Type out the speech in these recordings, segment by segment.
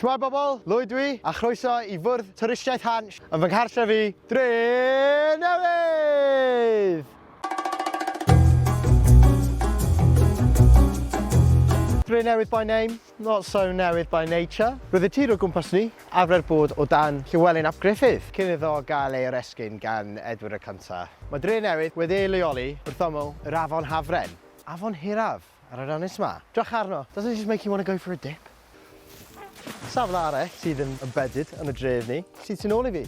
Shwmae bobl, Lwyd dwi, a chroeso I Bwrdd Twristiaeth Hansh yn fy nghartre fi, Drenewydd! Drenewydd by name, not so newydd by nature. Roedd y tir o gwmpas ni, arfer bod o dan Llywelyn ap Gruffydd, cyn iddo gael ei oresgyn gan Edward y Cynta. Mae Drenewydd wedi ei leoli wrth ymyl yr afon Hafren. Afon hiraf ar yr ynys ma. Drach arno, doesn't it just make you want to go for a dip? Safle arall sydd yn embedded yn y dref ni, sydd sy'n ôl I fi.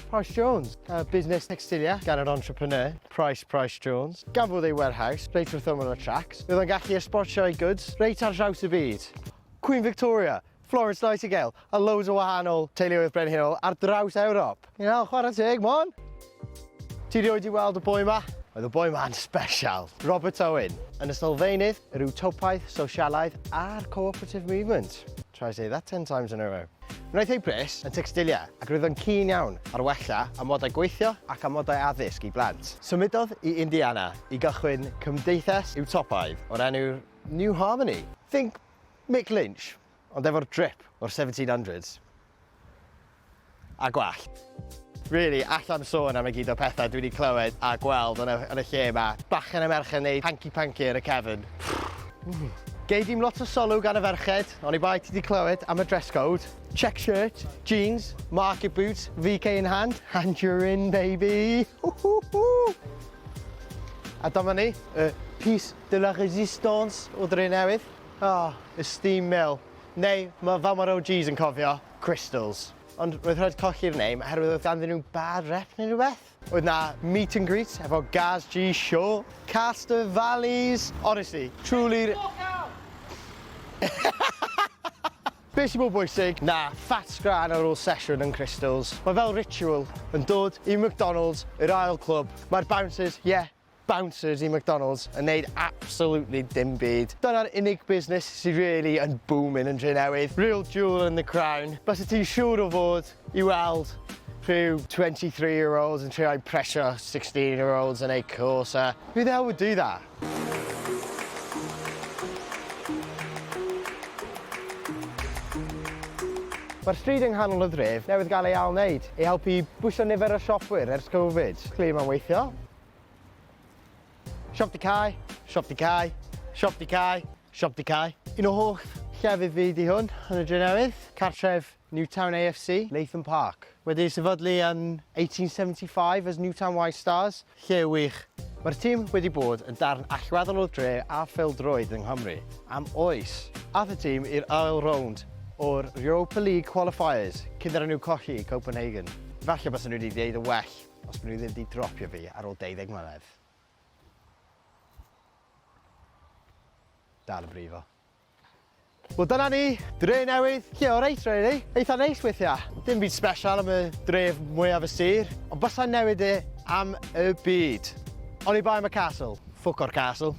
Price Jones, busnes textilia gan yr entrepreneur, Price Jones. Gan fod ei warehouse, reit wrth ymyl y tracks, bydd o'n gallu esbortio ei goods reit ar draws y byd. Queen Victoria, Florence Nightingale, a loads o wahanol teuluoedd brenhinol ar draws Ewrop. Chwarae teg, mon! Ti rioed I weld y boi ma? Oedd y boi ma'n special. Robert Owen, yn ysnolfeinydd, yr Utopiaeth, Sosialaidd a'r Cooperative Movement. Try to say that 10 times in a row. Wnaeth ei bris yn textilia ac roedd yn keen iawn ar wella amodau gweithio ac amodau addysg I blant. Symudodd I Indiana I gychwyn cymdeithas Utopaidd o'r enw New Harmony. Think Mick Lynch, ond efo'r drip o'r 1700s. A gwallt. Really, allan sôn am y gyd o pethau dwi wedi clywed a gweld yn y lle yma. Bachgen y merched neud hanky-panky ar y cefn. Gei dim lot o solw gan y ferched, ond I bai ti wedi clywed am y dress code. Check shirt, jeans, market boots, VK in hand, and you're in, baby. A dyma ni, y piece de la résistance o Drenewydd. Y steam mill. Neu, mae fel mae'r OGs yn cofio, crystals. Ond roedd rhaid colli'r neim oherwydd oedd ganddyn nhw bad rep neu rhywbeth. Oedd na meet and greet efo Gaz G Shaw, Castor Valleys. Honestly, truly... Be sy'n bod bwysig? Na, fat sgran ar ôl sesiwn yn crystals. Mae fel ritual yn dod I McDonald's, yr aisle club. Mae'r bouncers, bouncers I McDonald's yn neud absolutely dim byd. Dyna'r unig busnes sydd really yn booming yn Drenewydd. Real jewel in the crown. Bys ti'n siŵr o fod I weld rhyw 23-year-olds yn trio pressure 16-year-olds yn ei cwrs. Who the hell would do that? Mae'r stryd yng nghanol y dref newydd gael ei ail-wneud I helpu bwysio nifer o siopwyr ers Covid. Cle ma'n weithio? Siop di cae, siop di cae, siop di cae, siop di cae. Un o holl llefydd fi di hwn yn y Drenewydd, cartref Newtown AFC, Latham Park. Wedi sefydlu yn 1875 as Newtown White Stars, lle wych. Mae'r tîm wedi bod yn darn allweddol o dre a phêl-droed yng Nghymru am oes. Ath y tîm i'r ail rownd o'r Europa League qualifiers cyn iddyn nhw colli Copenhagen. Falle bys nhw wedi dweud y well os nhw ddim wedi dropio fi ar ôl 12 mlynedd. Dal y brifo. Wel dyna ni, Drenewydd. Lle o reit really, eitha neis weithiau. Dim byd special am y dref mwyaf y sir, ond bysai'n newid am y byd. Ond I bai am y castle, ffwc o'r castle.